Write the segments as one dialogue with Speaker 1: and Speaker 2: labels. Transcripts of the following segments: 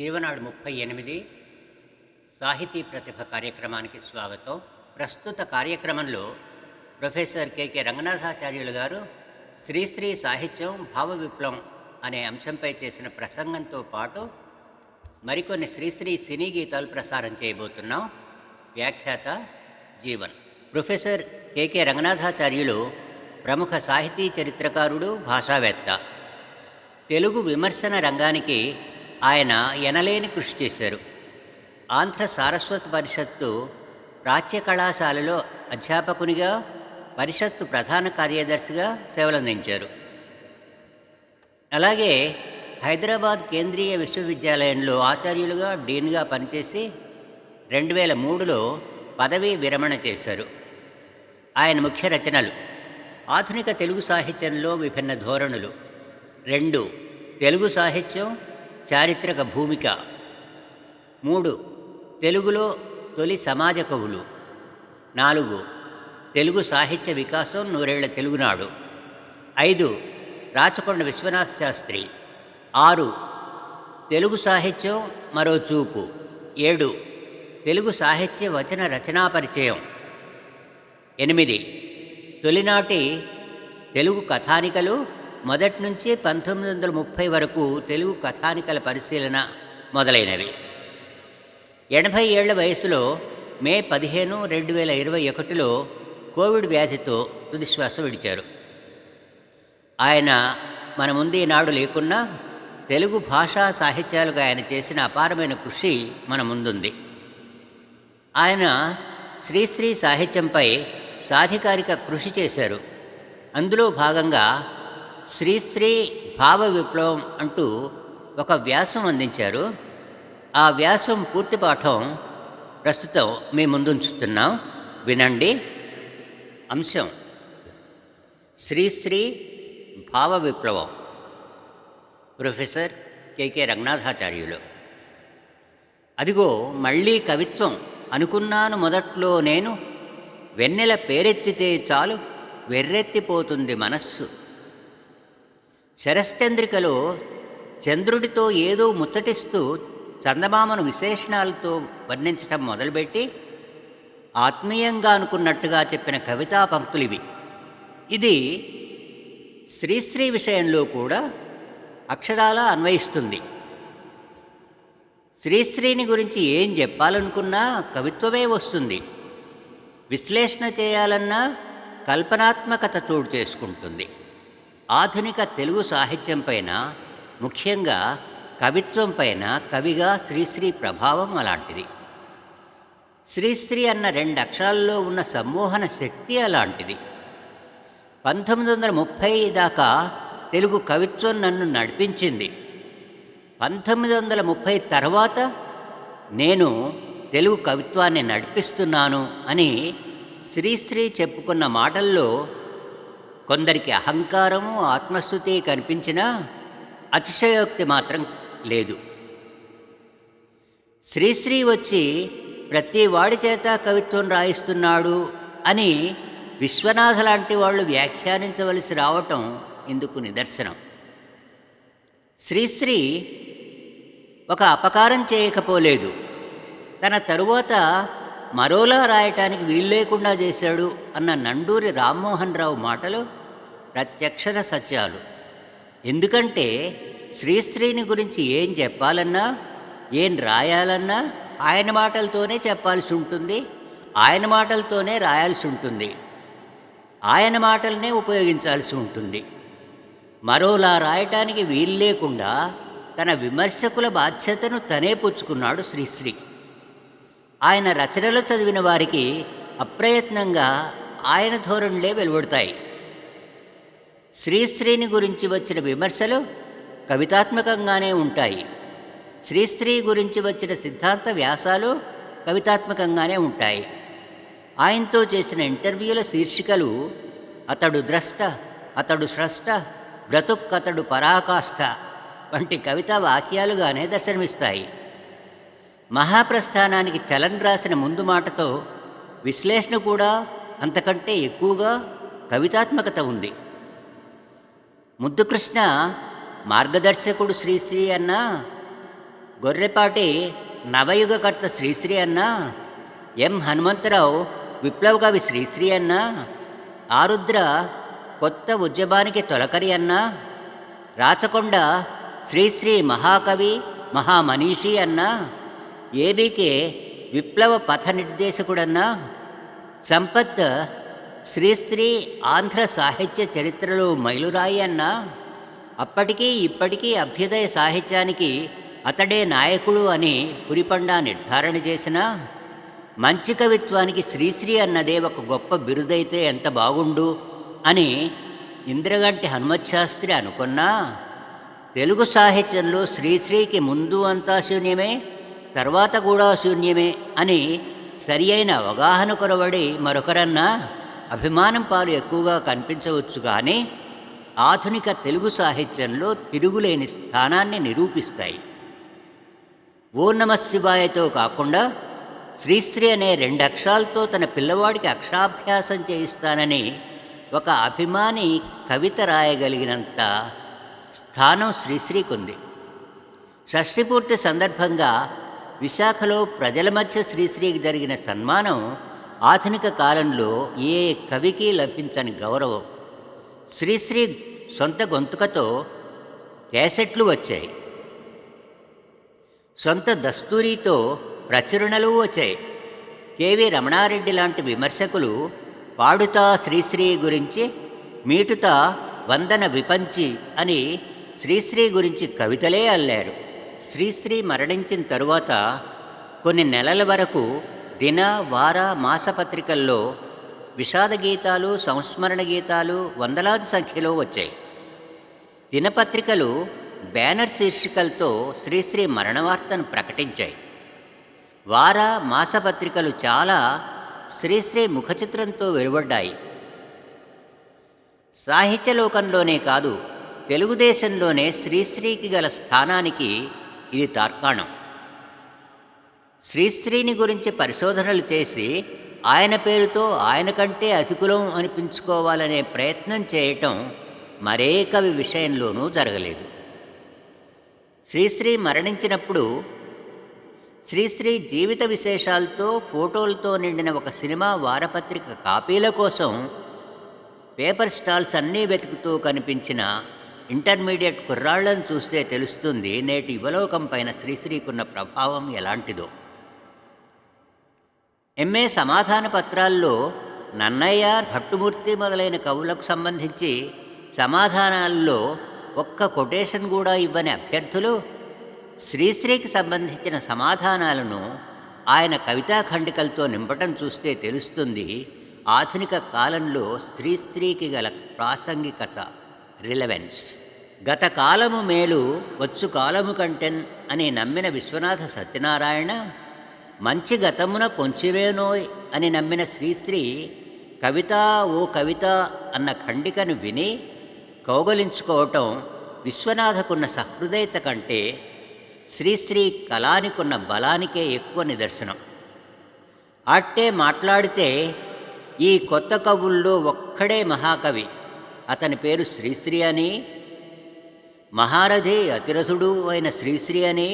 Speaker 1: జీవనాడు 38 సాహితీ ప్రతిభ కార్యక్రమానికి స్వాగతం. ప్రస్తుత కార్యక్రమంలో ప్రొఫెసర్ కె రంగనాథాచార్యులు గారు శ్రీశ్రీ సాహిత్యం భావ విప్లవం అనే అంశంపై చేసిన ప్రసంగంతో పాటు మరికొన్ని శ్రీశ్రీ సినీ గీతాలు ప్రసారం చేయబోతున్నాం. వ్యాఖ్యాత జీవన్. ప్రొఫెసర్ కె రంగనాథాచార్యులు ప్రముఖ సాహితీ చరిత్రకారుడు, భాషావేత్త. తెలుగు విమర్శన రంగానికి ఆయన ఎనలేని కృషి చేశారు. ఆంధ్ర సారస్వత పరిషత్తు ప్రాచ్య కళాశాలలో అధ్యాపకునిగా, పరిషత్తు ప్రధాన కార్యదర్శిగా సేవలందించారు. అలాగే హైదరాబాద్ కేంద్రీయ విశ్వవిద్యాలయంలో ఆచార్యులుగా, డీన్గా పనిచేసి 2003లో పదవీ విరమణ చేశారు. ఆయన ముఖ్య రచనలు: ఆధునిక తెలుగు సాహిత్యంలో విభిన్న ధోరణులు, 2 తెలుగు సాహిత్యం చారిత్రక భూమిక, 3 తెలుగులో తొలి సమాజ కవులు, 4 తెలుగు సాహిత్య వికాసం నూరేళ్ల తెలుగునాడు, 5 రాచకొండ విశ్వనాథ శాస్త్రి, 6 తెలుగు సాహిత్యం మరో చూపు, 7 తెలుగు సాహిత్య వచన రచనా పరిచయం, 8 తొలినాటి తెలుగు కథానికలు, మొదటి నుంచి 1930 వరకు తెలుగు కథానికల పరిశీలన మొదలైనవి. 80 ఏళ్ల వయసులో మే 15, 2021లో కోవిడ్ వ్యాధితో తుదిశ్వాస విడిచారు. ఆయన మన ముందు ఈనాడు లేకున్నా తెలుగు భాషా సాహిత్యాలకు ఆయన చేసిన అపారమైన కృషి మన ముందుంది. ఆయన శ్రీశ్రీ సాహిత్యంపై సాధికారిక కృషి చేశారు. అందులో భాగంగా శ్రీశ్రీ భావ విప్లవం అంటూ ఒక వ్యాసం అందించారు. ఆ వ్యాసం పూర్తి పాఠం ప్రస్తుతం మీ ముందుంచుతున్నాం, వినండి. అంశం: శ్రీశ్రీ భావ విప్లవం. Professor K Ranganathacharyulu. అదిగో మళ్ళీ కవిత్వం అనుకున్నాను మొదట్లో నేను, వెన్నెల పేరెత్తితే చాలు వెర్రెత్తిపోతుంది మనస్సు. శరశ్చంద్రికలో చంద్రుడితో ఏదో ముచ్చటిస్తూ చందమామను విశేషణాలతో వర్ణించటం మొదలుపెట్టి ఆత్మీయంగా అనుకున్నట్టుగా చెప్పిన కవితా పంక్తులివి. ఇది శ్రీశ్రీ విషయంలో కూడా అక్షరాలా అన్వయిస్తుంది. శ్రీశ్రీని గురించి ఏం చెప్పాలనుకున్నా కవిత్వమే వస్తుంది. విశ్లేషణ చేయాలన్నా కల్పనాత్మకత చోటు చేసుకుంటుంది. ఆధునిక తెలుగు సాహిత్యం పైన, ముఖ్యంగా కవిత్వం పైన కవిగా శ్రీశ్రీ ప్రభావం అలాంటిది. శ్రీశ్రీ అన్న 2 అక్షరాల్లో ఉన్న సమ్మోహన శక్తి అలాంటిది. 1930 దాకా తెలుగు కవిత్వం నన్ను నడిపించింది. 1930 తర్వాత నేను తెలుగు కవిత్వాన్ని నడిపిస్తున్నాను అని శ్రీశ్రీ చెప్పుకున్న మాటల్లో కొందరికి అహంకారము, ఆత్మస్తుతి కనిపించినా అతిశయోక్తి మాత్రం లేదు. శ్రీశ్రీ వచ్చి ప్రతి వాడి చేత కవిత్వం రాయిస్తున్నాడు అని విశ్వనాథ లాంటి వాళ్ళు వ్యాఖ్యానించవలసి రావటం ఇందుకు నిదర్శనం. శ్రీశ్రీ ఒక అపకారం చేయకపోలేదు. తన తరువాత మరోలా రాయటానికి వీల్లేకుండా చేశాడు అన్న నండూరి రామ్మోహన్ రావు మాటలు ప్రత్యక్షర సత్యాలు. ఎందుకంటే శ్రీశ్రీని గురించి ఏం చెప్పాలన్నా, ఏం రాయాలన్నా ఆయన మాటలతోనే చెప్పాల్సి ఉంటుంది, ఆయన మాటలతోనే రాయాల్సి ఉంటుంది, ఆయన మాటలనే ఉపయోగించాల్సి ఉంటుంది. మరోలా రాయటానికి వీల్లేకుండా తన విమర్శకుల బాధ్యతను తనే పుచ్చుకున్నాడు శ్రీశ్రీ. ఆయన రచనలు చదివిన వారికి అప్రయత్నంగా ఆయన ధోరణులే వెలువడతాయి. శ్రీశ్రీని గురించి వచ్చిన విమర్శలు కవితాత్మకంగానే ఉంటాయి. శ్రీశ్రీ గురించి వచ్చిన సిద్ధాంత వ్యాసాలు కవితాత్మకంగానే ఉంటాయి. ఆయనతో చేసిన ఇంటర్వ్యూల శీర్షికలు అతడు ద్రష్ట, అతడు స్రష్ట, బ్రతుక్కతడు పరాకాష్ఠ వంటి కవితా వాక్యాలుగానే దర్శనమిస్తాయి. మహాప్రస్థానానికి చలన్ రాసిన ముందు మాటతో విశ్లేషణ కూడా అంతకంటే ఎక్కువగా కవితాత్మకత ఉంది. ముద్దుకృష్ణ మార్గదర్శకుడు శ్రీశ్రీ అన్న గొర్రెపాటి నవయుగకర్త శ్రీశ్రీ అన్నా, ఎం హనుమంతరావు విప్లవకవి శ్రీశ్రీ అన్నా, ఆరుద్ర కొత్త ఉద్యమానికి తొలకరి అన్నా, రాచకొండ శ్రీశ్రీ మహాకవి మహామనీషి అన్నా, ఏబీకే విప్లవ పథ నిర్దేశకుడన్నా, సంపత్ శ్రీశ్రీ ఆంధ్ర సాహిత్య చరిత్రలో మైలురాయి అన్నా, అప్పటికీ ఇప్పటికీ అభ్యుదయ సాహిత్యానికి అతడే నాయకుడు అని పురిపండా నిర్ధారణ చేసిన మంచి కవిత్వానికి శ్రీశ్రీ అన్నదే ఒక గొప్ప బిరుదైతే ఎంత బాగుండు అని ఇంద్రగంటి హనుమత్శాస్త్రి అనుకున్నా, తెలుగు సాహిత్యంలో శ్రీశ్రీకి ముందు అంతా శూన్యమే, తర్వాత కూడా శూన్యమే అని సరి అయిన అవగాహన కొరవడి మరొకరన్నా అభిమానం పాలు ఎక్కువగా కనిపించవచ్చు, కానీ ఆధునిక తెలుగు సాహిత్యంలో తిరుగులేని స్థానాన్ని నిరూపిస్తాయి. ఓ నమశివాయతో కాకుండా శ్రీశ్రీ అనే 2 అక్షరాలతో తన పిల్లవాడికి అక్షరాభ్యాసం చేయిస్తానని ఒక అభిమాని కవిత రాయగలిగినంత స్థానం శ్రీశ్రీకుంది. షష్ఠిపూర్తి సందర్భంగా విశాఖలో ప్రజల మధ్య శ్రీశ్రీకి జరిగిన సన్మానం ఆధునిక కాలంలో ఏ కవికి లభించని గౌరవం. శ్రీశ్రీ సొంత గొంతుకతో క్యాసెట్లు వచ్చాయి, సొంత దస్తూరితో ప్రచురణలు వచ్చాయి. కెవి రమణారెడ్డి లాంటి విమర్శకులు పాడుతా శ్రీశ్రీ గురించి, మీటుతా వందన విపంచి అని శ్రీశ్రీ గురించి కవితలే అల్లారు. శ్రీశ్రీ మరణించిన తరువాత కొన్ని నెలల వరకు దిన వార మాసపత్రికల్లో విషాద గీతాలు, సంస్మరణ గీతాలు వందలాది సంఖ్యలో వచ్చాయి. దినపత్రికలు బ్యానర్ శీర్షికలతో శ్రీశ్రీ మరణవార్తను ప్రకటించాయి. వార మాసపత్రికలు చాలా శ్రీశ్రీ ముఖచిత్రంతో వెలువడ్డాయి. సాహిత్యలోకంలోనే కాదు, తెలుగుదేశంలోనే శ్రీశ్రీకి గల స్థానానికి ఇది తార్కాణం. శ్రీశ్రీని గురించి పరిశోధనలు చేసి ఆయన పేరుతో ఆయన కంటే అధికులం అనిపించుకోవాలనే ప్రయత్నం చేయటం మరే కవి విషయంలోనూ జరగలేదు. శ్రీశ్రీ మరణించినప్పుడు శ్రీశ్రీ జీవిత విశేషాలతో ఫోటోలతో నిండిన ఒక సినిమా వారపత్రిక కాపీల కోసం పేపర్ స్టాల్స్ అన్నీ వెతుకుతూ కనిపించిన ఇంటర్మీడియట్ కుర్రాళ్లను చూస్తే తెలుస్తుంది నేటి యువలోకం పైన శ్రీశ్రీకున్న ప్రభావం ఎలాంటిదో. ఎంఏ సమాధాన పత్రాల్లో నన్నయ్య, భట్టుమూర్తి మొదలైన కవులకు సంబంధించి సమాధానాల్లో ఒక్క కొటేషన్ కూడా ఇవ్వని అభ్యర్థులు శ్రీశ్రీకి సంబంధించిన సమాధానాలను ఆయన కవితా ఖండికలతో నింపటం చూస్తే తెలుస్తుంది ఆధునిక కాలంలో శ్రీశ్రీకి గల ప్రాసంగికత, రిలవెన్స్. గత కాలము మేలు వచ్చు కాలము కంటెన్ అని నమ్మిన విశ్వనాథ సత్యనారాయణ, మంచి గతమున కొంచెమేనోయ్ అని నమ్మిన శ్రీశ్రీ కవిత ఓ కవిత అన్న ఖండికను విని కౌగలించుకోవటం విశ్వనాథకున్న సహృదయత కంటే శ్రీశ్రీ కళానికున్న బలానికే ఎక్కువ నిదర్శనం. అట్టే మాట్లాడితే ఈ కొత్త కవుల్లో ఒక్కడే మహాకవి, అతని పేరు శ్రీశ్రీ అని, మహారథి అతిరథుడు అయిన శ్రీశ్రీ అని,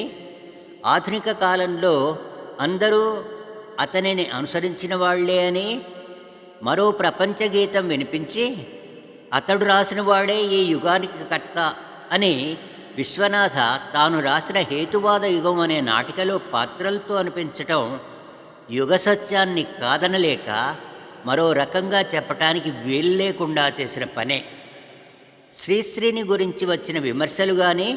Speaker 1: ఆధునిక కాలంలో అందరూ అతనిని అనుసరించిన వాళ్లే అని, మరో ప్రపంచ గీతం వినిపించి అతడు రాసిన వాడే ఈ యుగానికి కర్త అని విశ్వనాథ తాను రాసిన హేతువాద యుగం అనే నాటికలో పాత్రలతో అనిపించటం యుగ సత్యాన్ని కాదనలేక మరో రకంగా చెప్పటానికి వీలు లేకుండా చేసిన పనే. శ్రీశ్రీని గురించి వచ్చిన విమర్శలు కానీ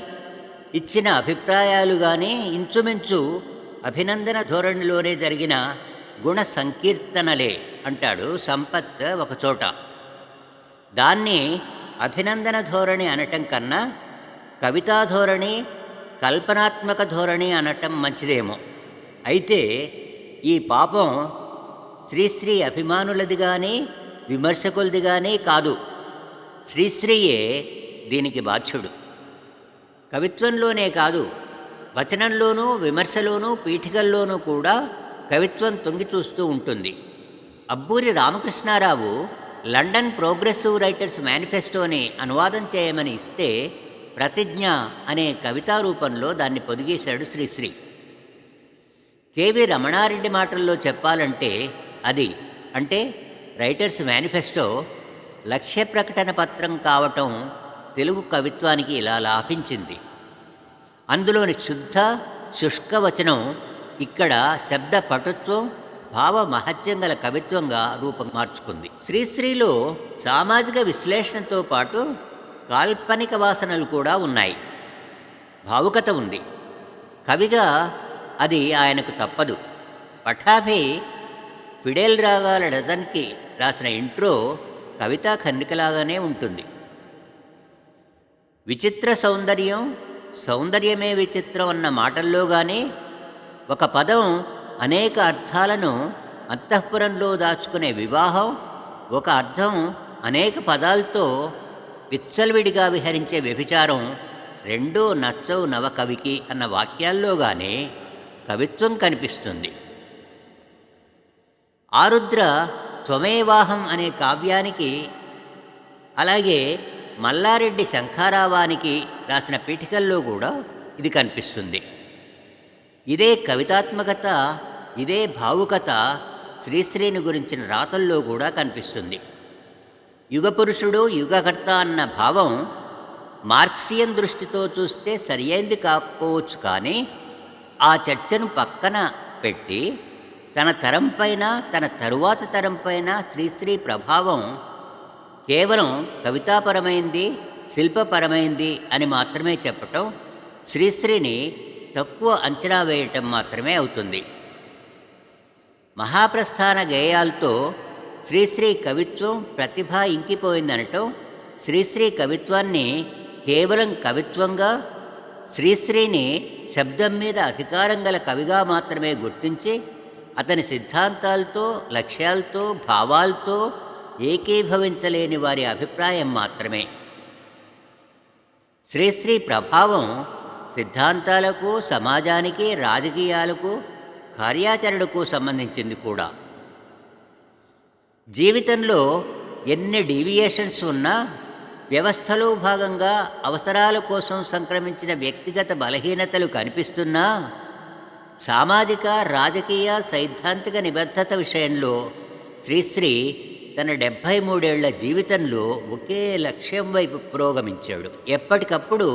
Speaker 1: ఇచ్చిన అభిప్రాయాలు కానీ ఇంచుమించు అభినందన ధోరణిలోనే జరిగిన గుణ సంకీర్తనలే అంటాడు సంపత్ ఒకచోట. దాన్ని అభినందన ధోరణి అనటం కన్నా కవితా ధోరణి, కల్పనాత్మక ధోరణి అనటం మంచిదేమో. అయితే ఈ పాపం శ్రీశ్రీ అభిమానులది కానీ విమర్శకులది కానీ కాదు, శ్రీశ్రీయే దీనికి బాధ్యుడు. కవిత్వంలోనే కాదు, వచనంలోనూ విమర్శలోనూ పీఠికల్లోనూ కూడా కవిత్వం తొంగి చూస్తూ ఉంటుంది. Abburi Ramakrishnarao London progressive writers మేనిఫెస్టోని అనువాదం చేయమని ఇస్తే ప్రతిజ్ఞ అనే కవితా రూపంలో దాన్ని పొదిగేశాడు శ్రీశ్రీ. కేవి రమణారెడ్డి మాటల్లో చెప్పాలంటే అది అంటే రైటర్స్ మేనిఫెస్టో లక్ష్య ప్రకటన పత్రం కావటం తెలుగు కవిత్వానికి ఇలా లాభించింది. అందులోని శుద్ధ శుష్క వచనం ఇక్కడ శబ్ద పటుత్వం భావ మహత్యం గల కవిత్వంగా రూపం మార్చుకుంది. శ్రీశ్రీలో సామాజిక విశ్లేషణతో పాటు కాల్పనిక వాసనలు కూడా ఉన్నాయి. భావుకత ఉంది. కవిగా అది ఆయనకు తప్పదు. పఠాభి ఫిడేల్ రాగాల డజన్కి రాసిన ఇంట్రో కవితా ఖండికలాగానే ఉంటుంది. విచిత్ర సౌందర్యం, సౌందర్యమే విచిత్రం అన్న మాటల్లో కానీ ఒక పదం అనేక అర్థాలను అంతఃపురంలో దాచుకునే వివాహం, ఒక అర్థం అనేక పదాలతో విచ్చలవిడిగా విహరించే వ్యభిచారం రెండూ నచ్చవు నవకవికి అన్న వాక్యాల్లోగానే కవిత్వం కనిపిస్తుంది. ఆరుద్ర త్వమేవాహం అనే కావ్యానికి, అలాగే మల్లారెడ్డి శంఖారావానికి రాసిన పీఠికల్లో కూడా ఇది కనిపిస్తుంది. ఇదే కవితాత్మకత, ఇదే భావుకత శ్రీశ్రీని గురించిన రాతల్లో కూడా కనిపిస్తుంది. యుగపురుషుడు యుగకర్త అన్న భావం మార్క్సియన్ దృష్టితో చూస్తే సరియైంది కాకపోవచ్చు, కానీ ఆ చర్చను పక్కన పెట్టి తన తరంపైన తన తరువాత తరంపైన శ్రీశ్రీ ప్రభావం కేవలం కవితాపరమైంది, శిల్పపరమైంది అని మాత్రమే చెప్పటం శ్రీశ్రీని తక్కువ అంచనా వేయటం మాత్రమే అవుతుంది. మహాప్రస్థాన గేయాలతో శ్రీశ్రీ కవిత్వం ప్రతిభ ఇంకిపోయిందనటం శ్రీశ్రీ కవిత్వాన్ని కేవలం కవిత్వంగా, శ్రీశ్రీని శబ్దం మీద అధికారం గల కవిగా మాత్రమే గుర్తించి అతని సిద్ధాంతాలతో, లక్ష్యాలతో, భావాలతో ఏకీభవించలేని వారి అభిప్రాయం మాత్రమే. శ్రీశ్రీ ప్రభావం సిద్ధాంతాలకు, సమాజానికి, రాజకీయాలకు, కార్యాచరణకు సంబంధించింది కూడా. జీవితంలో ఎన్ని డీవియేషన్స్ ఉన్నా, వ్యవస్థలో భాగంగా అవసరాల కోసం సంక్రమించిన వ్యక్తిగత బలహీనతలు కనిపిస్తున్నా, సామాజిక, రాజకీయ, సైద్ధాంతిక నిబద్ధత విషయంలో శ్రీశ్రీ తన 73 ఏళ్ల జీవితంలో ఒకే లక్ష్యం వైపు పురోగమించాడు. ఎప్పటికప్పుడు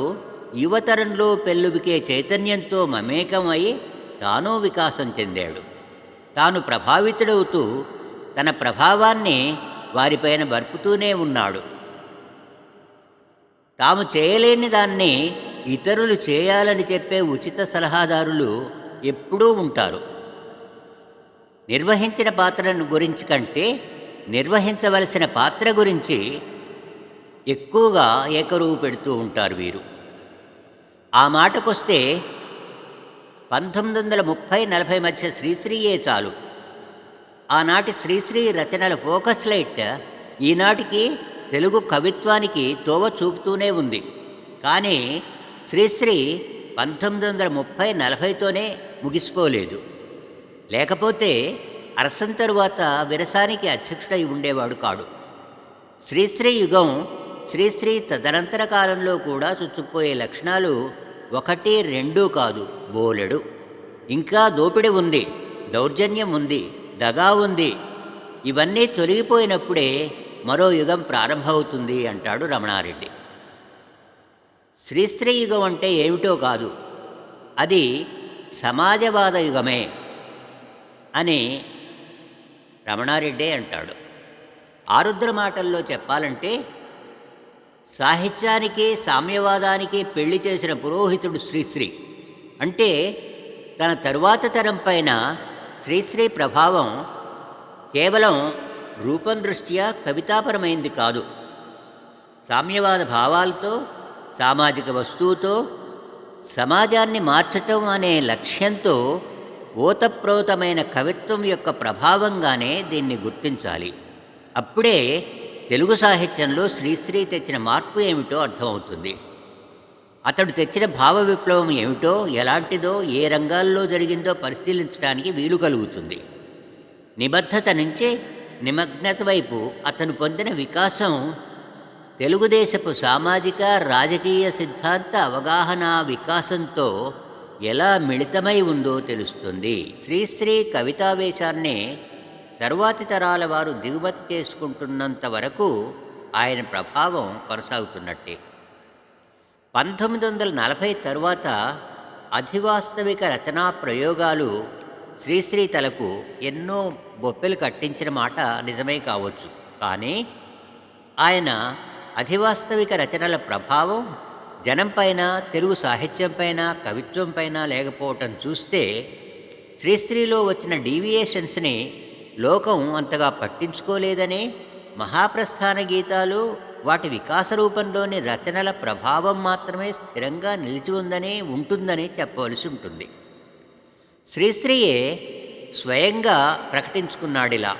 Speaker 1: యువతరంలో పెల్లుబికే చైతన్యంతో మమేకమై తాను వికాసం చెందాడు. తాను ప్రభావితుడవుతూ తన ప్రభావాన్ని వారిపైన బర్పుతూనే ఉన్నాడు. తాము చేయలేని దాన్ని ఇతరులు చేయాలని చెప్పే ఉచిత సలహాదారులు ఎప్పుడూ ఉంటారు. నిర్వహించిన పాత్రను గురించి కంటే నిర్వహించవలసిన పాత్ర గురించి ఎక్కువగా ఏకరువు పెడుతూ ఉంటారు వీరు. ఆ మాటకొస్తే 1930-40 మధ్య శ్రీశ్రీయే చాలు. ఆనాటి శ్రీశ్రీ రచనల ఫోకస్ లైట్ ఈనాటికి తెలుగు కవిత్వానికి తోవ చూపుతూనే ఉంది. కానీ శ్రీశ్రీ 1930-40తోనే ముగిసిపోలేదు. లేకపోతే అరసం తరువాత విరసానికి అధ్యక్షుడై ఉండేవాడు కాడు. శ్రీశ్రీ యుగం, శ్రీశ్రీ తదనంతర కాలంలో కూడా చుచ్చుకుపోయే లక్షణాలు 1, 2 కాదు, బోలెడు. ఇంకా దోపిడి ఉంది, దౌర్జన్యం ఉంది, దగా ఉంది. ఇవన్నీ తొలగిపోయినప్పుడే మరో యుగం ప్రారంభమవుతుంది అంటాడు రమణారెడ్డి. శ్రీశ్రీ యుగం అంటే ఏమిటో కాదు, అది సమాజవాద యుగమే అని రమణారెడ్డే అంటాడు. ఆరుద్ర మాటల్లో చెప్పాలంటే సాహిత్యానికి, సామ్యవాదానికి పెళ్లి చేసిన పురోహితుడు శ్రీశ్రీ. అంటే తన తరువాత తరం పైన శ్రీశ్రీ ప్రభావం కేవలం రూపం దృష్ట్యా కవితాపరమైంది కాదు. సామ్యవాద భావాలతో, సామాజిక వస్తువుతో సమాజాన్ని మార్చటం అనే లక్ష్యంతో ఓతప్రోతమైన కవిత్వం యొక్క ప్రభావంగానే దీన్ని గుర్తించాలి. అప్పుడే తెలుగు సాహిత్యంలో శ్రీశ్రీ తెచ్చిన మార్పు ఏమిటో అర్థమవుతుంది. అతడు తెచ్చిన భావ విప్లవం ఏమిటో, ఎలాంటిదో, ఏ రంగాల్లో జరిగిందో పరిశీలించడానికి వీలు కలుగుతుంది. నిబద్ధత నుంచి నిమగ్నత వైపు అతను పొందిన వికాసం తెలుగుదేశపు సామాజిక రాజకీయ సిద్ధాంత అవగాహన వికాసంతో ఎలా మిళితమై ఉందో తెలుస్తుంది. శ్రీశ్రీ కవితావేశాన్ని తరువాతి తరాల వారు దిగుమతి చేసుకుంటున్నంత వరకు ఆయన ప్రభావం కొనసాగుతున్నట్టే. 1940 తరువాత అధివాస్తవిక రచనా ప్రయోగాలు శ్రీశ్రీ తలకు ఎన్నో బొప్పెలు కట్టించిన మాట నిజమే కావచ్చు. కానీ ఆయన అధివాస్తవిక రచనల ప్రభావం జనంపైన, తెలుగు సాహిత్యంపైన, కవిత్వంపైన లేకపోవటం చూస్తే శ్రీశ్రీలో వచ్చిన డీవియేషన్స్ని లోకం అంతగా పట్టించుకోలేదనే, మహాప్రస్థాన గీతాలు వాటి వికాస రూపంలోని రచనల ప్రభావం మాత్రమే స్థిరంగా నిలిచి ఉంటుందని చెప్పవలసి ఉంటుంది. శ్రీశ్రీయే స్వయంగా ప్రకటించుకున్నాడిలా,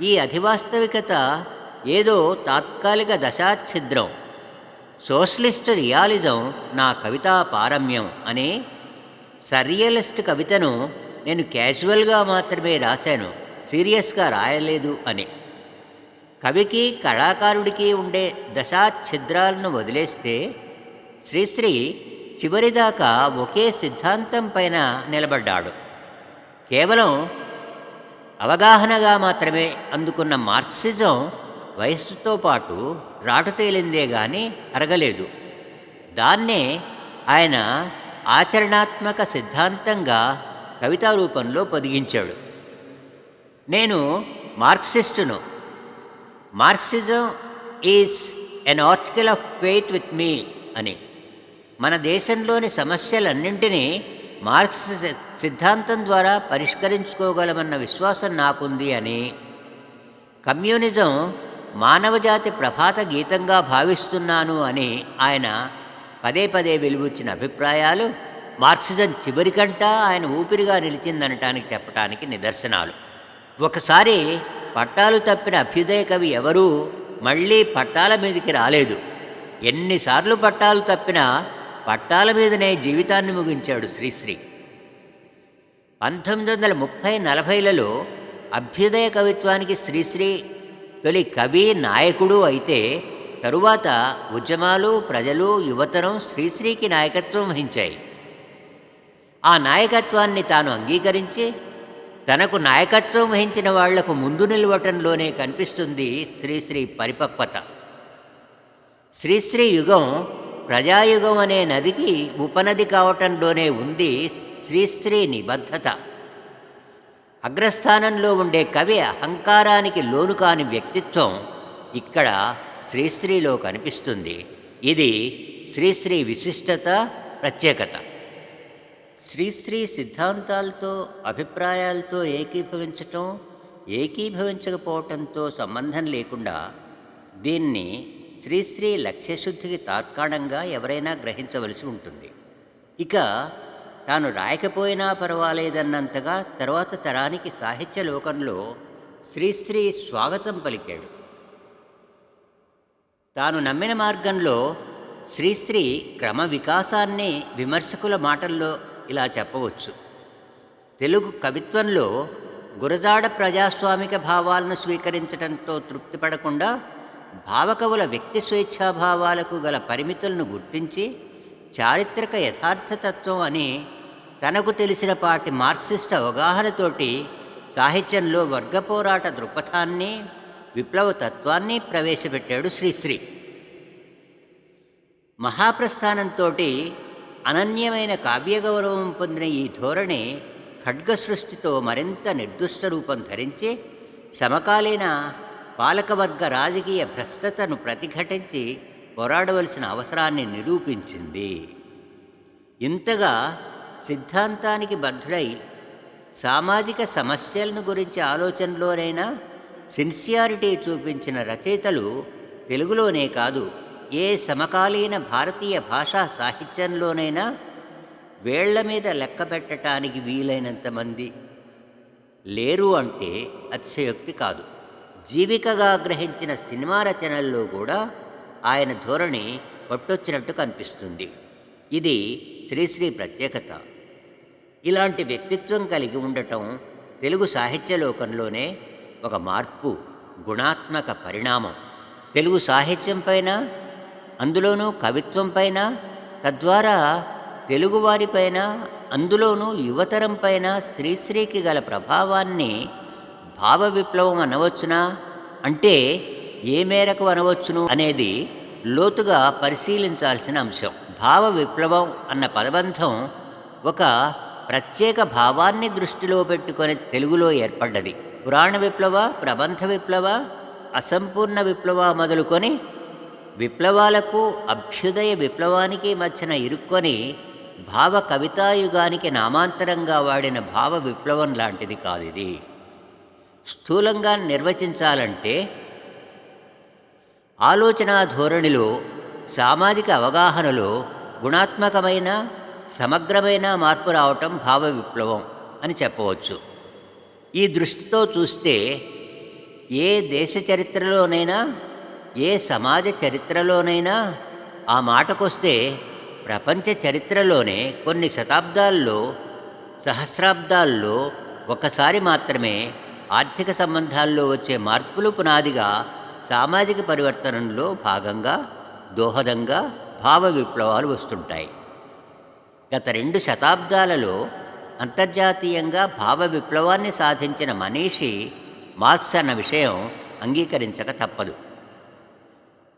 Speaker 1: ఈ అధివాస్తవికత ఏదో తాత్కాలిక దశాఛిద్రం, సోషలిస్ట్ రియాలిజం నా కవితా పారమ్యం అనే సర్రియలిస్ట్ కవితను నేను క్యాజువల్గా మాత్రమే రాశాను, సీరియస్గా రాయలేదు అని. కవికి కళాకారుడికి ఉండే దశాఛిద్రాలను వదిలేస్తే శ్రీశ్రీ చివరిదాకా ఒకే సిద్ధాంతం పైన నిలబడ్డాడు. కేవలం అవగాహనగా మాత్రమే అందుకున్న మార్క్సిజం వయస్సుతో పాటు రాటు తేలిందే గాని అరగలేదు. దాన్నే ఆయన ఆచరణాత్మక సిద్ధాంతంగా కవితా రూపంలో పొదిగించాడు. నేను మార్క్సిస్టును. Marxism is an article of faith with me అని. మన దేశంలోని సమస్యలన్నింటినీ మార్క్స్ సిద్ధాంతం ద్వారా పరిష్కరించుకోగలమన్న విశ్వాసం నాకుంది అని, కమ్యూనిజం మానవజాతి ప్రభాత గీతంగా భావిస్తున్నాను అని ఆయన పదే పదే వెలువచ్చిన అభిప్రాయాలు మార్క్సిజం చివరికంటా ఆయన ఊపిరిగా నిలిచిందనటానికి చెప్పటానికి నిదర్శనాలు. ఒకసారి పట్టాలు తప్పిన అభ్యుదయ కవి ఎవరూ మళ్ళీ పట్టాల మీదకి రాలేదు. ఎన్నిసార్లు పట్టాలు తప్పినా పట్టాల మీదనే జీవితాన్ని ముగించాడు శ్రీశ్రీ. 1930-40లలో అభ్యుదయ కవిత్వానికి శ్రీశ్రీ తొలి కవి, నాయకుడు అయితే తరువాత ఉద్యమాలు, ప్రజలు, యువతరం శ్రీశ్రీకి నాయకత్వం వహించాయి. ఆ నాయకత్వాన్ని తాను అంగీకరించి తనకు నాయకత్వం వహించిన వాళ్లకు ముందు నిలవటంలోనే కనిపిస్తుంది శ్రీశ్రీ పరిపక్వత. శ్రీశ్రీ యుగం ప్రజాయుగం అనే నదికి ఉపనది కావటంలోనే ఉంది శ్రీశ్రీ నిబద్ధత. అగ్రస్థానంలో ఉండే కవి అహంకారానికి లోను కాని వ్యక్తిత్వం ఇక్కడ శ్రీశ్రీలో కనిపిస్తుంది. ఇది శ్రీశ్రీ విశిష్టత, ప్రత్యేకత. శ్రీశ్రీ సిద్ధాంతాలతో, అభిప్రాయాలతో ఏకీభవించటం, ఏకీభవించకపోవటంతో సంబంధం లేకుండా దీన్ని శ్రీశ్రీ లక్ష్యశుద్ధికి తార్కాణంగా ఎవరైనా గ్రహించవలసి ఉంటుంది. ఇక తాను రాయకపోయినా పర్వాలేదన్నంతగా తర్వాత తరానికి సాహిత్య లోకంలో శ్రీశ్రీ స్వాగతం పలికాడు. తాను నమ్మిన మార్గంలో శ్రీశ్రీ క్రమ వికాసాన్ని విమర్శకుల మాటల్లో ఇలా చెప్పవచ్చు. తెలుగు కవిత్వంలో గురజాడ ప్రజాస్వామిక భావాలను స్వీకరించడంతో తృప్తి పడకుండా భావకవుల వ్యక్తి స్వేచ్ఛాభావాలకు గల పరిమితులను గుర్తించి చారిత్రక యథార్థతత్వం అని తనకు తెలిసిన పాటి మార్క్సిస్ట్ అవగాహనతోటి సాహిత్యంలో వర్గపోరాట దృక్పథాన్ని, విప్లవ తత్వాన్ని ప్రవేశపెట్టాడు శ్రీశ్రీ. మహాప్రస్థానంతో అనన్యమైన కావ్యగౌరవం పొందిన ఈ ధోరణి ఖడ్గ సృష్టితో మరింత నిర్దుష్ట రూపం ధరించి సమకాలీన పాలకవర్గ రాజకీయ భ్రష్టతను ప్రతిఘటించి పోరాడవలసిన అవసరాన్ని నిరూపించింది. ఇంతగా సిద్ధాంతానికి బద్ధుడై సామాజిక సమస్యలను గురించి ఆలోచనలోనైనా సిన్సియారిటీ చూపించిన రచయితలు తెలుగులోనే కాదు, ఏ సమకాలీన భారతీయ భాషా సాహిత్యంలోనైనా వేళ్ల మీద లెక్క పెట్టడానికి వీలైనంతమంది లేరు అంటే అతిశయోక్తి కాదు. జీవికగా గ్రహించిన సినిమా రచనల్లో కూడా ఆయన ధోరణి కొట్టొచ్చినట్టు కనిపిస్తుంది. ఇది శ్రీశ్రీ ప్రత్యేకత. ఇలాంటి వ్యక్తిత్వం కలిగి ఉండటం తెలుగు సాహిత్య లోకంలోనే ఒక మార్పు, గుణాత్మక పరిణామం. తెలుగు సాహిత్యం పైన, అందులోనూ కవిత్వం పైన, తద్వారా తెలుగువారిపైన, అందులోనూ యువతరం పైన శ్రీశ్రీకి గల ప్రభావాన్ని భావ విప్లవం అనవచ్చునా? అంటే ఏ మేరకు అనవచ్చును అనేది లోతుగా పరిశీలించాల్సిన అంశం. భావ విప్లవం అన్న పదబంధం ఒక ప్రత్యేక భావాన్ని దృష్టిలో పెట్టుకొని తెలుగులో ఏర్పడ్డది. పురాణ విప్లవ, ప్రబంధ విప్లవ, అసంపూర్ణ విప్లవ మొదలుకొని విప్లవాలకు, అభ్యుదయ విప్లవానికి మధ్యన ఇరుక్కొని భావ కవితాయుగానికి నామాంతరంగా వాడిన భావ విప్లవం లాంటిది కాదిది. స్థూలంగా నిర్వచించాలంటే ఆలోచనా ధోరణిలో, సామాజిక అవగాహనలో గుణాత్మకమైన, సమగ్రమైన మార్పు రావటం భావ విప్లవం అని చెప్పవచ్చు. ఈ దృష్టితో చూస్తే ఏ దేశ చరిత్రలోనైనా, ఏ సమాజ చరిత్రలోనైనా, ఆ మాటకొస్తే ప్రపంచ చరిత్రలోనే కొన్ని శతాబ్దాల్లో, సహస్రాబ్దాల్లో ఒకసారి మాత్రమే ఆర్థిక సంబంధాల్లో వచ్చే మార్పులు పునాదిగా సామాజిక పరివర్తనంలో భాగంగా, దోహదంగా భావ విప్లవాలు వస్తుంటాయి. గత 2 శతాబ్దాలలో అంతర్జాతీయంగా భావ విప్లవాన్ని సాధించిన మనీషి మార్క్స్ అన్న విషయం అంగీకరించక తప్పదు.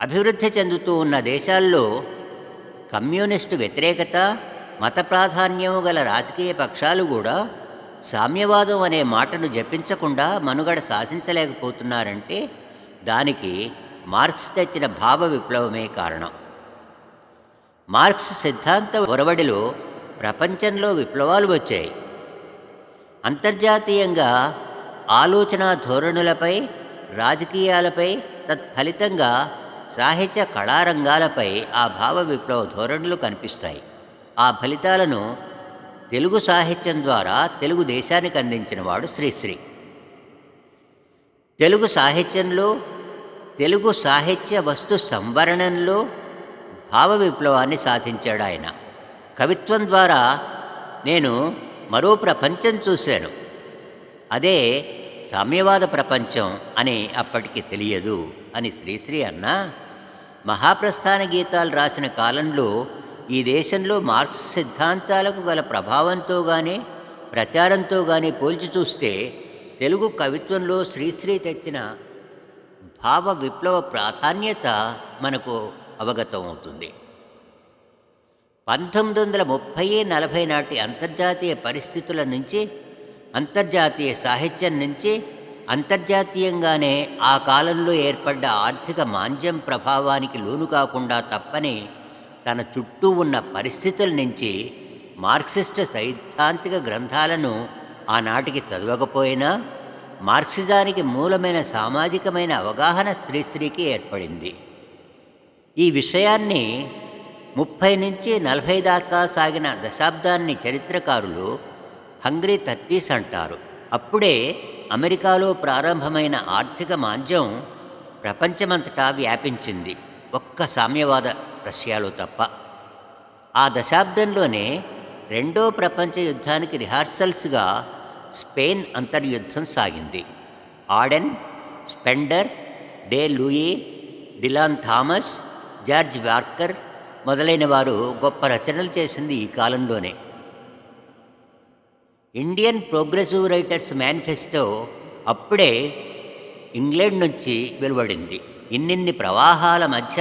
Speaker 1: అభివృద్ధి చెందుతూ ఉన్న దేశాల్లో కమ్యూనిస్టు వ్యతిరేకత, మత ప్రాధాన్యము గల రాజకీయ పక్షాలు కూడా సామ్యవాదం అనే మాటను జపించకుండా మనుగడ సాధించలేకపోతున్నారంటే దానికి మార్క్స్ తెచ్చిన భావ విప్లవమే కారణం. మార్క్స్ సిద్ధాంత ఒరవడిలో ప్రపంచంలో విప్లవాలు వచ్చాయి. అంతర్జాతీయంగా ఆలోచనా ధోరణులపై, రాజకీయాలపై, తత్ఫలితంగా సాహిత్య కళారంగాలపై ఆ భావ విప్లవ ధోరణులు కనిపిస్తాయి. ఆ ఫలితాలను తెలుగు సాహిత్యం ద్వారా తెలుగు దేశానికి అందించినవాడు శ్రీశ్రీ. తెలుగు సాహిత్యంలో, తెలుగు సాహిత్య వస్తు సంవరణంలో భావ విప్లవాన్ని సాధించాడు ఆయన. కవిత్వం ద్వారా నేను మరో ప్రపంచం చూశాను, అదే సామ్యవాద ప్రపంచం అని అప్పటికి తెలియదు అని శ్రీశ్రీ అన్నా, మహాప్రస్థాన గీతాలు రాసిన కాలంలో ఈ దేశంలో మార్క్స్ సిద్ధాంతాలకు గల ప్రభావంతో కానీ, ప్రచారంతో కానీ పోల్చి చూస్తే తెలుగు కవిత్వంలో శ్రీశ్రీ తెచ్చిన భావ విప్లవ ప్రాధాన్యత మనకు అవగతం అవుతుంది. 1930-40 నాటి అంతర్జాతీయ పరిస్థితుల నుంచి, అంతర్జాతీయ సాహిత్యం నుంచి, అంతర్జాతీయంగానే ఆ కాలంలో ఏర్పడ్డ ఆర్థిక మాంద్యం ప్రభావానికి లోను కాకుండా తప్పని తన చుట్టూ ఉన్న పరిస్థితుల నుంచి మార్క్సిస్ట్ సైద్ధాంతిక గ్రంథాలను ఆనాటికి చదవకపోయినా మార్క్సిజానికి మూలమైన సామాజికమైన అవగాహన శ్రీశ్రీకి ఏర్పడింది. ఈ విషయాన్ని 30-40 దాకా సాగిన దశాబ్దాన్ని చరిత్రకారులు హంగ్రీ 30s అంటారు. అప్పుడే అమెరికాలో ప్రారంభమైన ఆర్థిక మాంద్యం ప్రపంచమంతటా వ్యాపించింది, ఒక్క సామ్యవాద రష్యాలో తప్ప. ఆ దశాబ్దంలోనే రెండో ప్రపంచ యుద్ధానికి రిహార్సల్స్గా స్పెయిన్ అంతర్యుద్ధం సాగింది. Auden, Spender, Day Lewis, Dylan Thomas, George వార్కర్ మొదలైన వారు గొప్ప రచనలు చేసింది ఈ కాలంలోనే. ఇండియన్ ప్రోగ్రెసివ్ రైటర్స్ మేనిఫెస్టో అప్పుడే ఇంగ్లాండ్ నుంచి వెలువడింది. ఇన్నిన్ని ప్రవాహాల మధ్య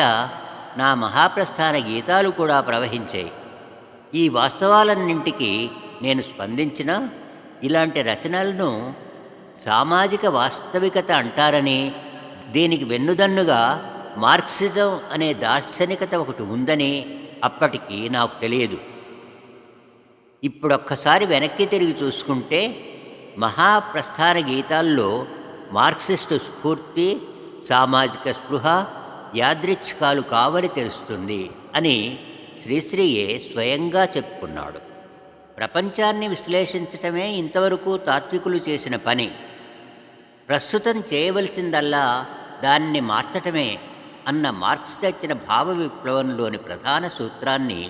Speaker 1: నా మహాప్రస్థాన గీతాలు కూడా ప్రవహించాయి. ఈ వాస్తవాలన్నింటికి నేను స్పందించిన ఇలాంటి రచనలను సామాజిక వాస్తవికత అంటారని, దీనికి వెన్నుదన్నుగా మార్క్సిజం అనే దార్శనికత ఒకటి ఉందని అప్పటికి నాకు తెలియదు. ఇప్పుడొక్కసారి వెనక్కి తిరిగి చూసుకుంటే మహాప్రస్థాన గీతాల్లో మార్క్సిస్టు స్ఫూర్తి, సామాజిక స్పృహ యాదృచ్ఛికాలు కావని తెలుస్తుంది అని శ్రీశ్రీయే స్వయంగా చెప్పుకున్నాడు. ప్రపంచాన్ని విశ్లేషించటమే ఇంతవరకు తాత్వికులు చేసిన పని. ప్రస్తుతం చేయవలసిందల్లా దాన్ని మార్చటమే అన్న మార్క్స్ తెచ్చిన భావ విప్లవంలోని ప్రధాన సూత్రాన్ని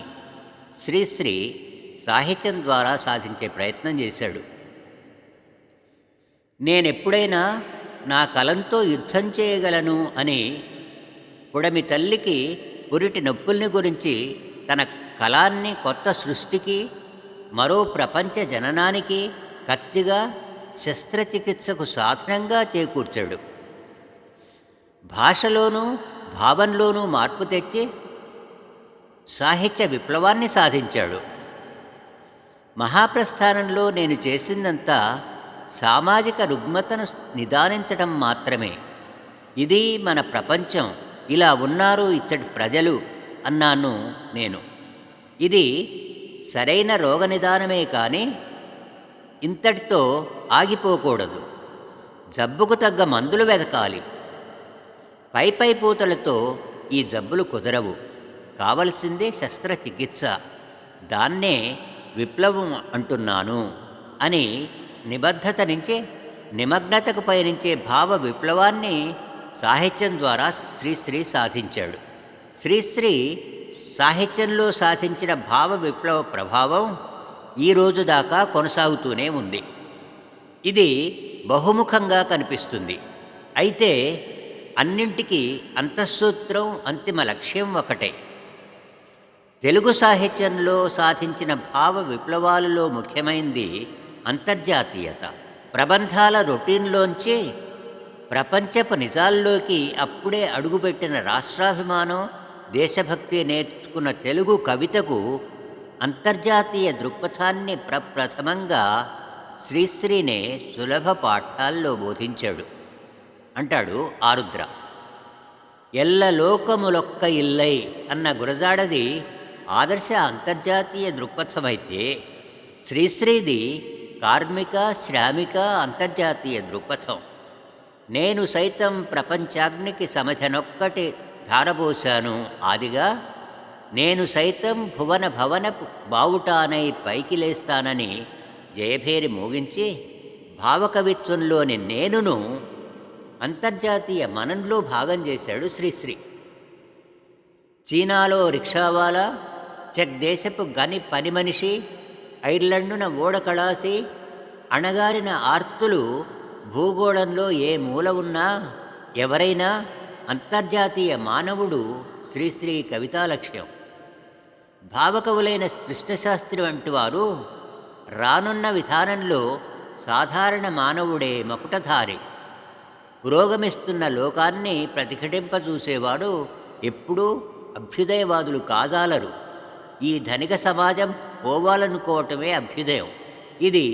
Speaker 1: శ్రీశ్రీ సాహిత్యం ద్వారా సాధించే ప్రయత్నం చేశాడు. నేనెప్పుడైనా నా కలంతో యుద్ధం చేయగలను అని పుడమి తల్లికి పురిటి నొప్పుల్ని గురించి తన కలాన్ని కొత్త సృష్టికి మరో ప్రపంచ జననానికి కత్తిగా శస్త్రచికిత్సకు సాధనంగా చేకూర్చాడు. భాషలోనూ భావంలోనూ మార్పు తెచ్చి సాహిత్య విప్లవాన్ని సాధించాడు. మహాప్రస్థానంలో నేను చేసిందంతా సామాజిక రుగ్మతను నిదానించడం మాత్రమే. ఇది మన ప్రపంచం, ఇలా ఉన్నారు ఇచ్చటి ప్రజలు అన్నాను నేను. ఇది సరైన రోగ నిదానమే కానీ ఇంతటితో ఆగిపోకూడదు. జబ్బుకు తగ్గ మందులు వెతకాలి. పై పూతలతో ఈ జబ్బులు కుదరవు. కావలసిందే శస్త్రచికిత్స. దాన్నే విప్లవం అంటున్నాను అని నిబద్ధత నుంచి నిమగ్నతకు పయనించే భావ విప్లవాన్ని సాహిత్యం ద్వారా శ్రీశ్రీ సాధించాడు. శ్రీశ్రీ సాహిత్యంలో సాధించిన భావ విప్లవ ప్రభావం ఈ రోజు దాకా కొనసాగుతూనే ఉంది. ఇది బహుముఖంగా కనిపిస్తుంది. అయితే అన్నింటికీ అంతఃసూత్రం, అంతిమ లక్ష్యం ఒకటే. తెలుగు సాహిత్యంలో సాధించిన భావ విప్లవాలలో ముఖ్యమైనది అంతర్జాతీయత. ప్రబంధాల రొటీన్లోంచి ప్రపంచపు నిజాల్లోకి అప్పుడే అడుగుపెట్టిన రాష్ట్రాభిమానం, దేశభక్తి నేర్చుకున్న తెలుగు కవితకు అంతర్జాతీయ దృక్పథాన్ని ప్రప్రథమంగా శ్రీశ్రీనే సులభ పాఠాల్లో బోధించాడు అంటాడు ఆరుద్ర. ఎల్ల లోకములొక్క ఇల్లై అన్న గురజాడది ఆదర్శ అంతర్జాతీయ దృక్పథమైతే శ్రీశ్రీది కార్మిక, శ్రామిక అంతర్జాతీయ దృక్పథం. నేను సైతం ప్రపంచాగ్నికి సమధనొక్కటి ధారపోశాను ఆదిగా, నేను సైతం భువన భవనపు బావుటానై పైకి లేస్తానని జయభేరి మోగించి భావకవిత్వంలోని నేనును అంతర్జాతీయ మనంలో భాగం చేశాడు శ్రీశ్రీ. చీనాలో రిక్షావాలా, చెక్ దేశపు గని పని మనిషి, ఐర్లండున ఓడకళాసి, అణగారిన ఆర్తులు భూగోళంలో ఏ మూల ఉన్నా ఎవరైనా అంతర్జాతీయ మానవుడు శ్రీశ్రీ కవితా లక్ష్యం. భావకవులైన కృష్ణశాస్త్రి వంటి వారు రానున్న విధానంలో సాధారణ మానవుడే మకుటధారి. పురోగమిస్తున్న లోకాన్ని ప్రతిఘటింపజూసేవాడు ఎప్పుడూ అభ్యుదయవాదులు కాదాలరు. ఈ ధనిక సమాజం పోవాలనుకోవటమే అభ్యుదయం. ఇది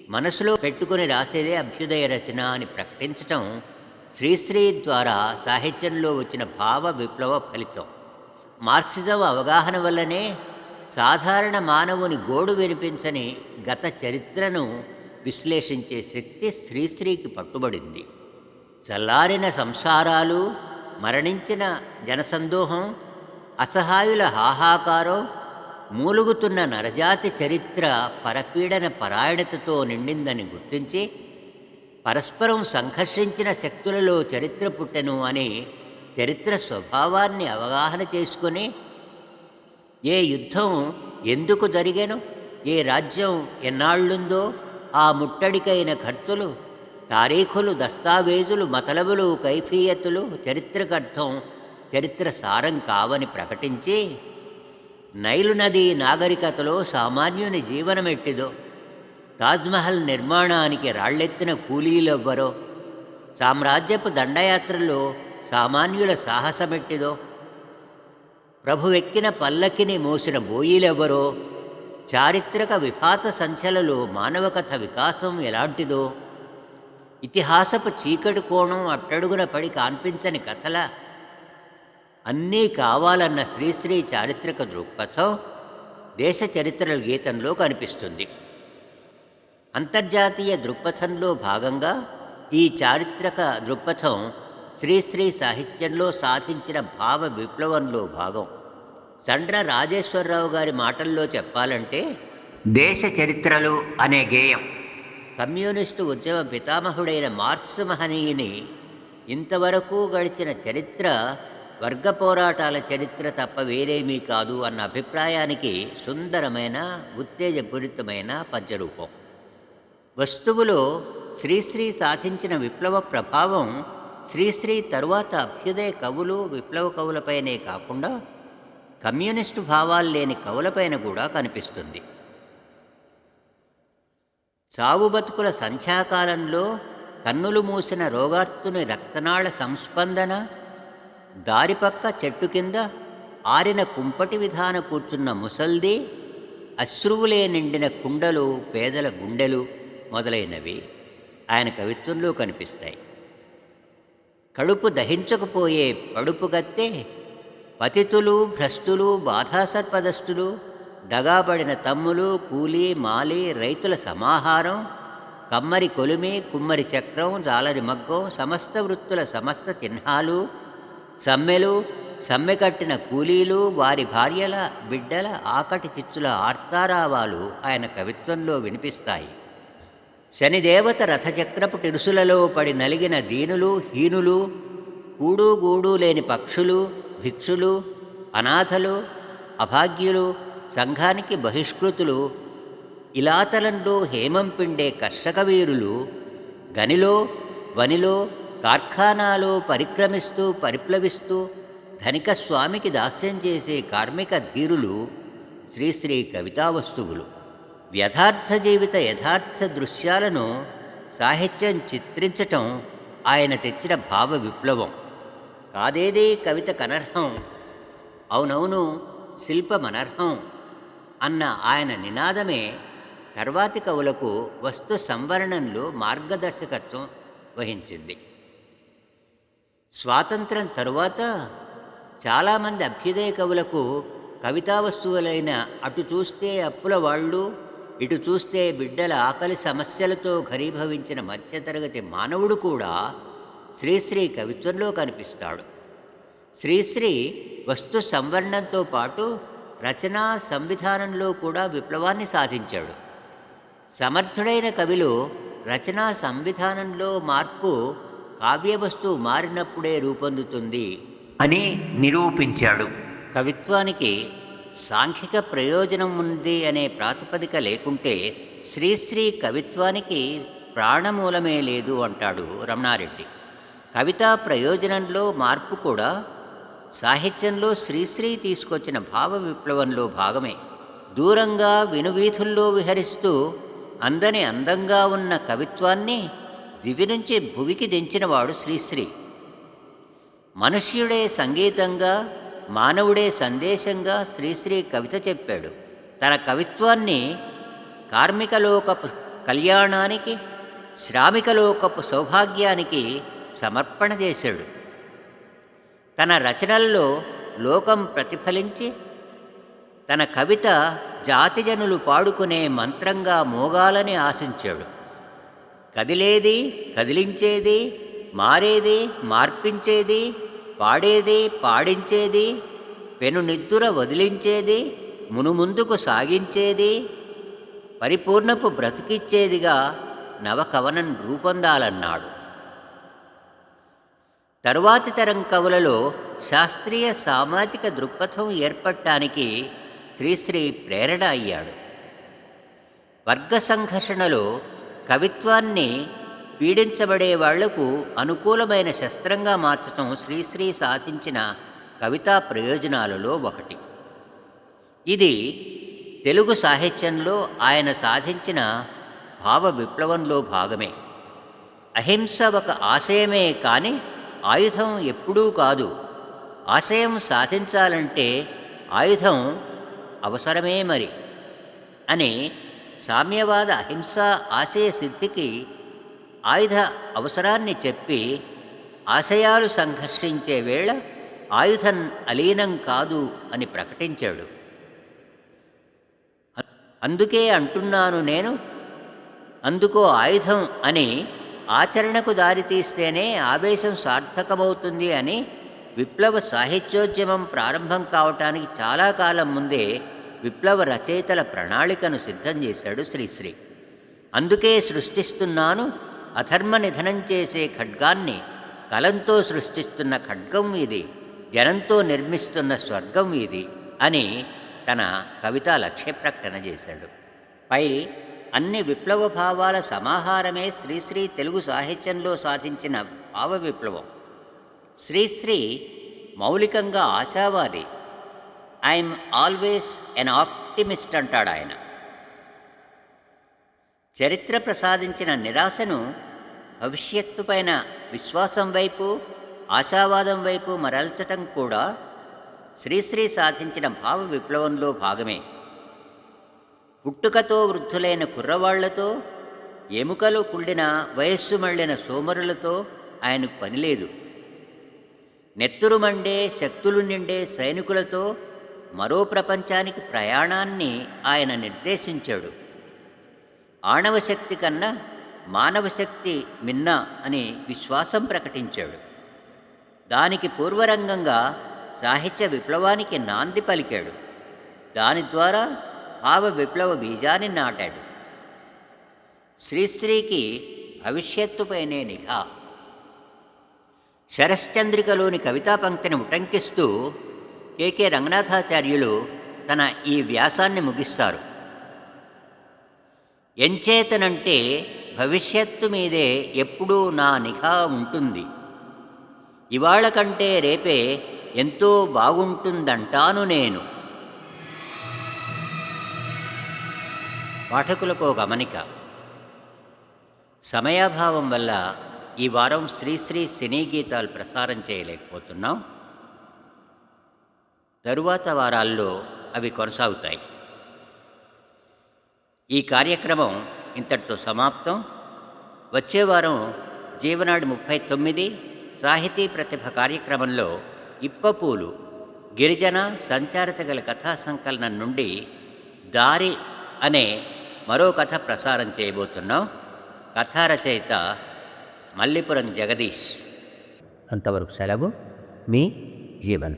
Speaker 1: మనసులో పెట్టుకుని రాసేదే అభ్యుదయ రచన అని ప్రకటించటం శ్రీశ్రీ ద్వారా సాహిత్యంలో వచ్చిన భావ విప్లవ ఫలితం. మార్క్సిజం అవగాహన వల్లనే సాధారణ మానవుని గోడు వినిపించని గత చరిత్రను విశ్లేషించే శక్తి శ్రీశ్రీకి పట్టుబడింది. చల్లారిన సంసారాలు, మరణించిన జనసందోహం, అసహాయుల హాహాకారం, మూలుగుతున్న నరజాతి చరిత్ర పరపీడన పరాయణతతో నిండిందని గుర్తించి పరస్పరం సంఘర్షించిన శక్తులలో చరిత్ర పుట్టెను అని చరిత్ర స్వభావాన్ని అవగాహన చేసుకొని ఏ యుద్ధం ఎందుకు జరిగెను, ఏ రాజ్యం ఎన్నాళ్ళుందో ఆ ముట్టడికైన ఖర్చులు, తారీఖులు, దస్తావేజులు, మతలబులు, కైఫియతులు చరిత్రకర్థం, చరిత్ర సారం కావని ప్రకటించి నైలు నదీ నాగరికతలో సామాన్యుని జీవనమెట్టిదో, తాజ్మహల్ నిర్మాణానికి రాళ్లెత్తిన కూలీలెవ్వరో, సామ్రాజ్యపు దండయాత్రలో సామాన్యుల సాహసమెట్టిదో, ప్రభువెక్కిన పల్లకిని మోసిన బోయిలెవ్వరో, చారిత్రక విపాత సంఖ్యలలో మానవకథ వికాసం ఎలాంటిదో, ఇతిహాసపు చీకటి కోణం అట్టడుగున పడి కాన్పించని కథల అన్నీ కావాలన్న శ్రీశ్రీ చారిత్రక దృక్పథం దేశ చరిత్రల గీతంలో కనిపిస్తుంది. అంతర్జాతీయ దృక్పథంలో భాగంగా ఈ చారిత్రక దృక్పథం శ్రీశ్రీ సాహిత్యంలో సాధించిన భావ విప్లవంలో భాగం. సండ్ర రాజేశ్వరరావు గారి మాటల్లో చెప్పాలంటే, దేశ చరిత్రలు అనే గేయం కమ్యూనిస్టు ఉద్యమ పితామహుడైన మార్క్స్ మహనీయుని ఇంతవరకు గడిచిన చరిత్ర వర్గ పోరాటాల చరిత్ర తప్ప వేరేమీ కాదు అన్న అభిప్రాయానికి సుందరమైన, ఉత్తేజపూరితమైన పద్యరూపం. వస్తువులో శ్రీశ్రీ సాధించిన విప్లవ ప్రభావం శ్రీశ్రీ తరువాత అభ్యుదయ కవులు విప్లవ కవులపైనే కాకుండా కమ్యూనిస్టు భావాలు లేని కవులపైన కూడా కనిపిస్తుంది. చావు బతుకుల సంధ్యాకాలంలో కన్నులు మూసిన రోగార్తుని రక్తనాళ సంస్పందన, దారిపక్క చెట్టు కింద ఆరిన కుంపటి విధాన కూర్చున్న ముసల్ది, అశ్రువులే నిండిన కుండలు పేదల గుండెలు మొదలైనవి ఆయన కవిత్వంలో కనిపిస్తాయి. కడుపు దహించకపోయే పడుపుగత్తె, పతితులు భ్రష్టులు బాధాసర్పదస్తులు, దగాబడిన తమ్ములు కూలీ మాలి రైతుల సమాహారం, కమ్మరి కొలిమి కుమ్మరి చక్రం జాలరి మగ్గం సమస్త వృత్తుల సమస్త చిహ్నాలు, సమ్మెలు సమ్మె కట్టిన కూలీలు వారి భార్యల బిడ్డల ఆకటి చిచ్చుల ఆర్తారావాలు ఆయన కవిత్వంలో వినిపిస్తాయి. శనిదేవత రథచక్రపు టిరుసులలో పడి నలిగిన దీనులు హీనులు, కూడు గూడు లేని పక్షులు భిక్షులు అనాథలు అభాగ్యులు, సంఘానికి బహిష్కృతులు, ఇలాతలంలో హేమం పిండే కర్షక వీరులు, గనిలో వనిలో కార్ఖానాలో పరిక్రమిస్తూ పరిప్లవిస్తూ ధనిక స్వామికి దాస్యం చేసే కార్మిక ధీరులు శ్రీశ్రీ కవితా వస్తువులు. వ్యథార్థ జీవిత యథార్థ దృశ్యాలను సాహిత్యం చిత్రించటం ఆయన తెచ్చిన భావ విప్లవం. కాదేదే కవిత కనర్హం, అవునవును శిల్పమనర్హం అన్న ఆయన నినాదమే తర్వాతి కవులకు వస్తు సంవరణంలో మార్గదర్శకత్వం వహించింది. స్వాతంత్రం తరువాత చాలామంది అభ్యుదయ కవులకు కవితా వస్తువులైన అటు చూస్తే అప్పుల వాళ్ళు, ఇటు చూస్తే బిడ్డల ఆకలి సమస్యలతో ఘనీభవించిన మధ్యతరగతి మానవుడు కూడా శ్రీశ్రీ కవిత్వంలో కనిపిస్తాడు. శ్రీశ్రీ వస్తు సంవరణంతో పాటు రచనా సంవిధానంలో కూడా విప్లవాన్ని సాధించాడు. సమర్థుడైన కవిలో రచనా సంవిధానంలో మార్పు కావ్యవస్తువు మారినప్పుడే రూపొందుతుంది అని నిరూపించాడు. కవిత్వానికి సాంఘిక ప్రయోజనం ఉంది అనే ప్రాతిపదిక లేకుంటే శ్రీశ్రీ కవిత్వానికి ప్రాణమూలమే లేదు అంటాడు రమణారెడ్డి. కవితా ప్రయోజనంలో మార్పు కూడా సాహిత్యంలో శ్రీశ్రీ తీసుకొచ్చిన భావ విప్లవంలో భాగమే. దూరంగా వినువీధుల్లో విహరిస్తూ అందని అందంగా ఉన్న కవిత్వాన్ని దివి నుంచి భువికి దించినవాడు శ్రీశ్రీ. మనుష్యుడే సంగీతంగా మానవుడే సందేశంగా శ్రీశ్రీ కవిత చెప్పాడు. తన కవిత్వాన్ని కార్మికలోకపు కళ్యాణానికి శ్రామికలోకపు సౌభాగ్యానికి సమర్పణ చేశాడు. తన రచనల్లో లోకం ప్రతిఫలించి తన కవిత జాతిజనులు పాడుకునే మంత్రంగా మోగాలని ఆశించాడు. కదిలేది కదిలించేది, మారేది మార్పించేది, పాడేది పాడించేది, పెనునిద్దుర వదిలించేది, మునుముందుకు సాగించేది, పరిపూర్ణపు బ్రతికిచ్చేదిగా నవకవనం రూపొందాలన్నాడు. తరువాతి తరం కవులలో శాస్త్రీయ సామాజిక దృక్పథం ఏర్పడటానికి శ్రీశ్రీ ప్రేరణ అయ్యాడు. వర్గ సంఘర్షణలో కవిత్వాన్ని పీడించబడే వాళ్లకు అనుకూలమైన శస్త్రంగా మార్చటం శ్రీశ్రీ సాధించిన కవితా ప్రయోజనాలలో ఒకటి. ఇది తెలుగు సాహిత్యంలో ఆయన సాధించిన భావ విప్లవంలో భాగమే. అహింస ఒక ఆశయమే కానీ ఆయుధం ఎప్పుడూ కాదు. ఆశయం సాధించాలంటే ఆయుధం అవసరమే మరి అని సామ్యవాద అహింసా ఆశయ సిద్ధికి ఆయుధ అవసరాన్ని చెప్పి ఆశయాలు సంఘర్షించే వేళ ఆయుధం అలీనం కాదు అని ప్రకటించాడు. అందుకే అంటున్నాను నేను, అందుకో ఆయుధం అని ఆచరణకు దారితీస్తేనే ఆవేశం సార్థకమవుతుంది అని విప్లవ సాహిత్యోద్యమం ప్రారంభం కావటానికి చాలా కాలం ముందే విప్లవ రచయితల ప్రణాళికను సిద్ధం చేశాడు శ్రీశ్రీ. అందుకే సృష్టిస్తున్నాను అధర్మ నిధనం చేసే ఖడ్గాన్ని, కలంతో సృష్టిస్తున్న ఖడ్గం ఇది, జనంతో నిర్మిస్తున్న స్వర్గం ఇది అని తన కవితా లక్ష్య ప్రకటన చేశాడు. పై అన్ని విప్లవ భావాల సమాహారమే శ్రీశ్రీ తెలుగు సాహిత్యంలో సాధించిన భావ విప్లవం. శ్రీశ్రీ మౌలికంగా ఆశావాది. ఐఎమ్ ఆల్వేస్ ఎన్ ఆప్టిమిస్ట్ అంటాడు ఆయన. చరిత్ర ప్రసాదించిన నిరాశను భవిష్యత్తు పైన విశ్వాసం వైపు, ఆశావాదం వైపు మరల్చటం కూడా శ్రీశ్రీ సాధించిన భావ విప్లవంలో భాగమే. పుట్టుకతో వృద్ధులైన కుర్రవాళ్లతో, ఎముకలు కుళ్ళిన వయస్సు మళ్ళిన సోమరులతో ఆయనకు పనిలేదు. నెత్తురు మండే శక్తులు నిండే సైనికులతో మరో ప్రపంచానికి ప్రయాణాన్ని ఆయన నిర్దేశించాడు. ఆణవశక్తి కన్నా మానవశక్తి మిన్న అని విశ్వాసం ప్రకటించాడు. దానికి పూర్వరంగంగా సాహిత్య విప్లవానికి నాంది పలికాడు. దాని ద్వారా భావ విప్లవ బీజాన్ని నాటాడు. శ్రీశ్రీకి భవిష్యత్తుపైనే నిఘా. శరశ్చంద్రికలోని కవితా పంక్తిని ఉటంకిస్తూ కె రంగనాథాచార్యులు తన ఈ వ్యాసాన్ని ముగిస్తారు. ఎంచేతనంటే భవిష్యత్తు మీదే ఎప్పుడూ నా నిఘా ఉంటుంది. ఇవాళ కంటే రేపే ఎంతో బాగుంటుందంటాను నేను. పాఠకులకు గమనిక. సమయాభావం వల్ల ఈ వారం శ్రీశ్రీ సినీ గీతాలు ప్రసారం చేయలేకపోతున్నాం. తరువాత వారాల్లో అవి కొనసాగుతాయి. ఈ కార్యక్రమం ఇంతటితో సమాప్తం. వచ్చే వారం జీవనాడి 39 సాహితీ ప్రతిభ కార్యక్రమంలో ఇప్పపూలు గిరిజన సంచారిత గల కథా సంకలనం నుండి దారి అనే మరో కథ ప్రసారం చేయబోతున్నాం. కథా రచయిత మల్లిపురం జగదీష్. అంతవరకు సెలవు. మీ జీవన్.